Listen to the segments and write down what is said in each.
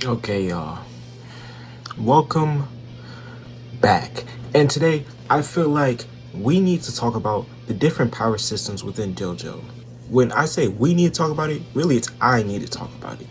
Okay, y'all. Welcome back. And today, I feel like we need to talk about the different power systems within JoJo. When I say we need to talk about it, really it's I need to talk about it.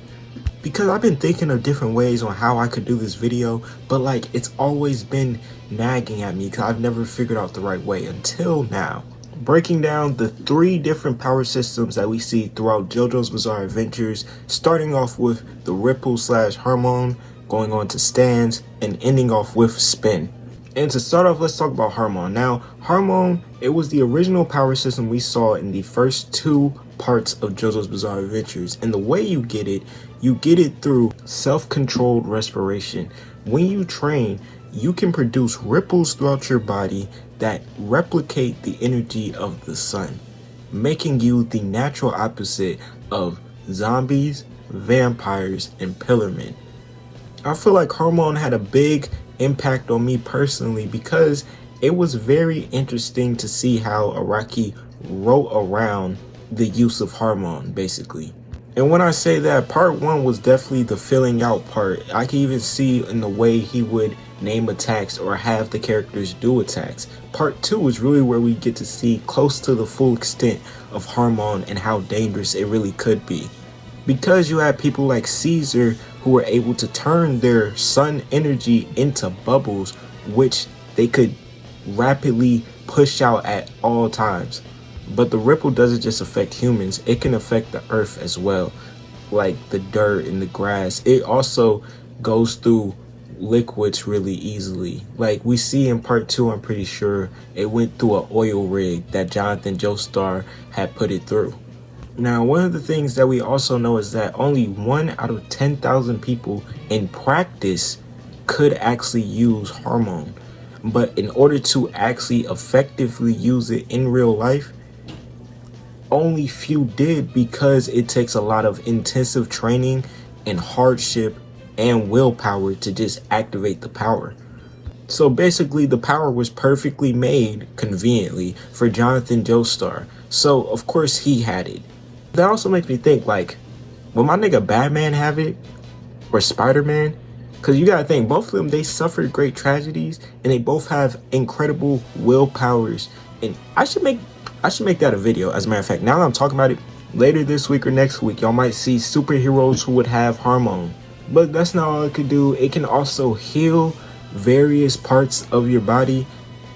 Because I've been thinking of different ways on how I could do this video, but like it's always been nagging at me because I've never figured out the right way until now. Breaking down the 3 different power systems that we see throughout JoJo's Bizarre Adventures, starting off with the Ripple / Harmone, going on to stands, and ending off with spin. And to start off, let's talk about Harmon. Now, Harmon, it was the original power system we saw in the first 2 parts of JoJo's Bizarre Adventures. And the way you get it through self-controlled respiration. When you train, you can produce ripples throughout your body that replicate the energy of the sun, making you the natural opposite of zombies, vampires, and pillarmen. I feel like Harmon had a big impact on me personally because it was very interesting to see how Araki wrote around the use of Harmon, basically. And when I say that, part 1 was definitely the filling out part. I can even see in the way he would name attacks or have the characters do attacks. Part 2 is really where we get to see close to the full extent of Harmon and how dangerous it really could be. Because you had people like Caesar who were able to turn their sun energy into bubbles, which they could rapidly push out at all times. But the ripple doesn't just affect humans, it can affect the earth as well, like the dirt and the grass. It also goes through liquids really easily. Like we see in part 2, I'm pretty sure it went through an oil rig that Jonathan Joestar had put it through. Now, one of the things that we also know is that only 1 out of 10,000 people in practice could actually use Harmon. But in order to actually effectively use it in real life, only few did because it takes a lot of intensive training and hardship and willpower to just activate the power. So basically the power was perfectly made conveniently for Jonathan Joestar. So of course he had it. That also makes me think, like, will my nigga Batman have it? Or Spider-Man? Because you gotta think, both of them, they suffered great tragedies and they both have incredible willpowers. And I should make that a video, as a matter of fact. Now that I'm talking about it, later this week or next week, y'all might see superheroes who would have Harmon. But that's not all it could do. It can also heal various parts of your body.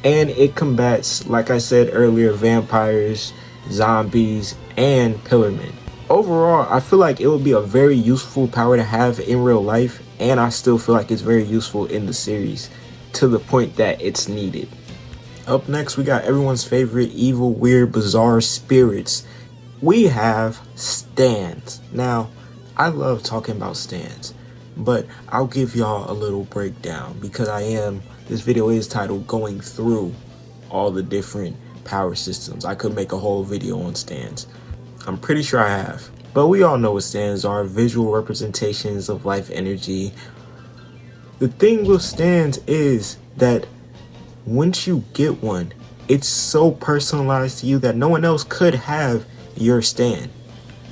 And it combats, like I said earlier, vampires, zombies, and pillarmen. Overall, I feel like it would be a very useful power to have in real life, and I still feel like it's very useful in the series to the point that it's needed. Up next, we got everyone's favorite evil, weird, bizarre spirits. We have stands. Now, I love talking about stands, but I'll give y'all a little breakdown because this video is titled Going Through all the different power systems. I could make a whole video on stands. I'm pretty sure I have. But we all know what stands are, visual representations of life energy. The thing with stands is that once you get one, it's so personalized to you that no one else could have your stand.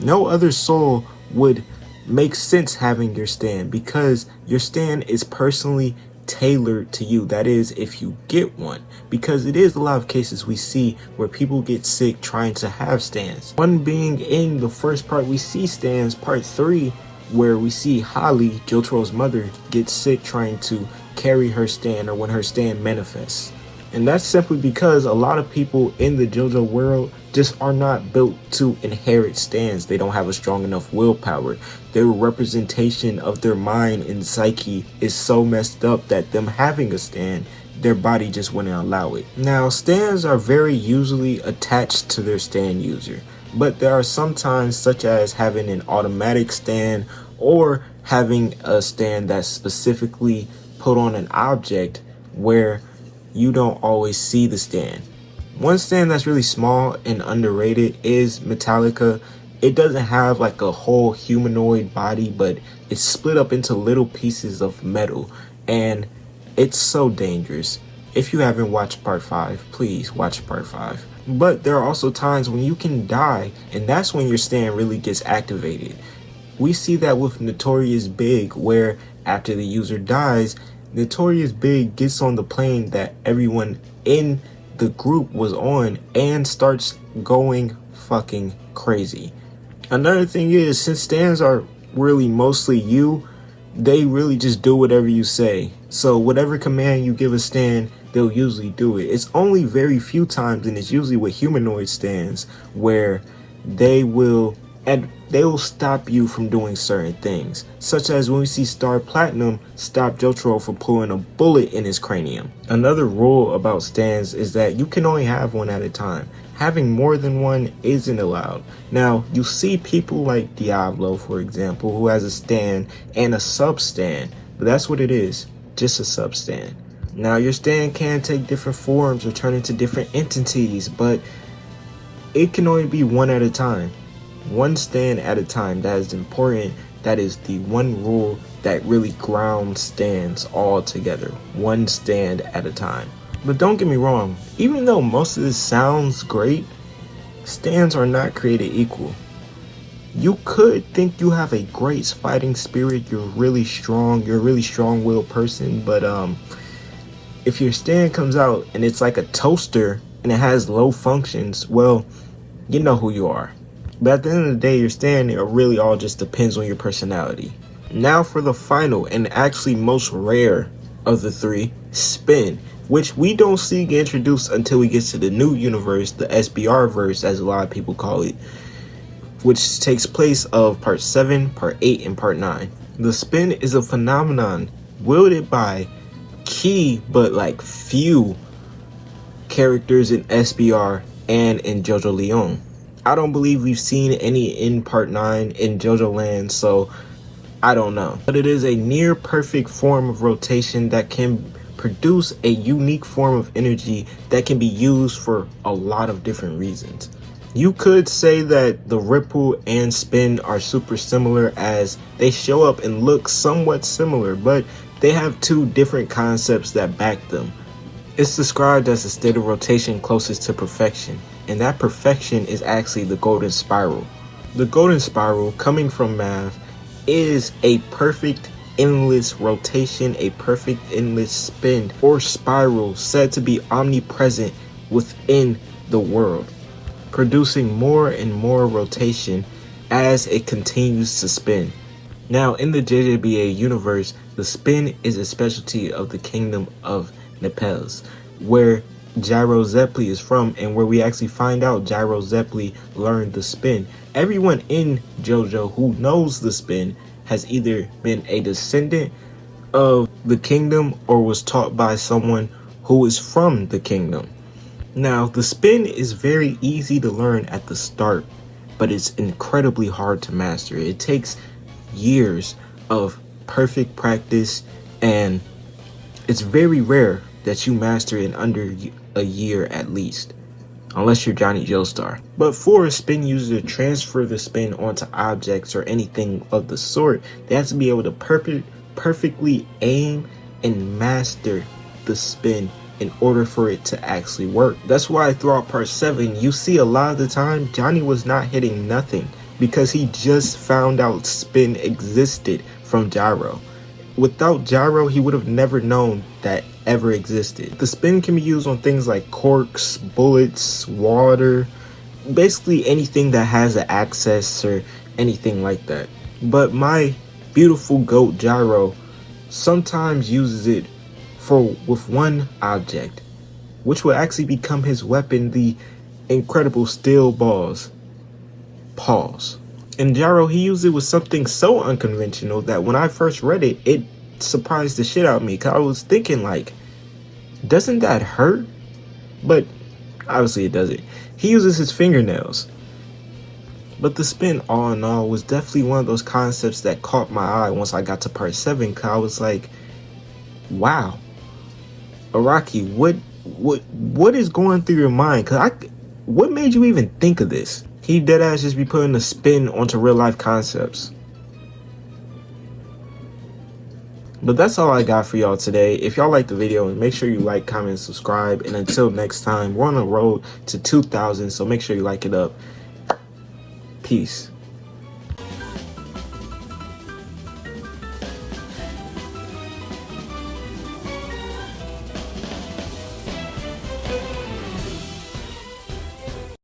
No other soul would make sense having your stand because your stand is personally tailored to you. That is, if you get one, because it is a lot of cases we see where people get sick trying to have stands. One being in the first part we see stands, part 3, where we see Holly, Jotaro's mother, get sick trying to carry her stand or when her stand manifests. And that's simply because a lot of people in the JoJo world just are not built to inherit stands. They don't have a strong enough willpower. Their representation of their mind and psyche is so messed up that them having a stand, their body just wouldn't allow it. Now, stands are very usually attached to their stand user, but there are some times, such as having an automatic stand or having a stand that's specifically put on an object where you don't always see the stand. One stand that's really small and underrated is Metallica. It doesn't have like a whole humanoid body, but it's split up into little pieces of metal, and it's so dangerous. If you haven't watched part 5, please watch part 5. But there are also times when you can die, and that's when your stand really gets activated. We see that with Notorious Big, where after the user dies, Notorious Big gets on the plane that everyone in the group was on and starts going fucking crazy. Another thing is, since stands are really mostly you, they really just do whatever you say. So whatever command you give a stand, they'll usually do it. It's only very few times, and it's usually with humanoid stands, where they will stop you from doing certain things, such as when we see Star Platinum stop Jotaro for pulling a bullet in his cranium. Another rule about stands is that you can only have one at a time. Having more than one isn't allowed. Now, you see people like Diablo, for example, who has a stand and a sub stand, but that's what it is, just a sub stand. Now, your stand can take different forms or turn into different entities, but it can only be one at a time. One stand at a time. That is important. That is the one rule that really grounds stands all together. One stand at a time. But don't get me wrong, even though most of this sounds great, stands are not created equal. You could think you have a great fighting spirit, you're really strong, you're a really strong-willed person, but if your stand comes out and it's like a toaster and it has low functions, well, you know who you are. But at the end of the day, your stand really all just depends on your personality. Now for the final and actually most rare of the three, spin, which we don't see get introduced until we get to the new universe, the SBR verse as a lot of people call it, which takes place of part 7, part 8, and part 9. The spin is a phenomenon wielded by key but like few characters in SBR and in JoJo Leon. I don't believe we've seen any in part 9 in JoJo Land, so I don't know. But it is a near perfect form of rotation that can produce a unique form of energy that can be used for a lot of different reasons. You could say that the ripple and spin are super similar as they show up and look somewhat similar, but they have two different concepts that back them. It's described as a state of rotation closest to perfection, and that perfection is actually the golden spiral. The golden spiral, coming from math, is a perfect endless rotation, a perfect endless spin or spiral said to be omnipresent within the world, producing more and more rotation as it continues to spin. Now, in the JJBA universe, the spin is a specialty of the kingdom of Nepals, where Gyro Zeppeli is from, and where we actually find out Gyro Zeppeli learned the spin. Everyone in JoJo who knows the spin has either been a descendant of the kingdom or was taught by someone who is from the kingdom. Now, the spin is very easy to learn at the start, but it's incredibly hard to master. It takes years of perfect practice, and it's very rare that you master it in under a year at least, unless you're Johnny Joestar. But for a spin user to transfer the spin onto objects or anything of the sort, they have to be able to perfectly aim and master the spin in order for it to actually work. That's why throughout part 7, you see a lot of the time Johnny was not hitting nothing because he just found out spin existed from Gyro. Without Gyro, he would have never known that ever existed. The spin can be used on things like corks, bullets, water, basically anything that has an access or anything like that. But my beautiful goat Gyro sometimes uses it with one object, which will actually become his weapon, the incredible steel balls. Pause. And Gyro, he used it with something so unconventional that when I first read it, it surprised the shit out of me, because I was thinking like, doesn't that hurt? But obviously it doesn't. He uses his fingernails. But the spin, all in all, was definitely one of those concepts that caught my eye once I got to part 7, because I was like, wow, Araki, what is going through your mind? What made you even think of this? He deadass just be putting a spin onto real life concepts. But that's all I got for y'all today. If y'all liked the video, make sure you like, comment, subscribe. And until next time, we're on the road to 2,000, so make sure you like it up. Peace.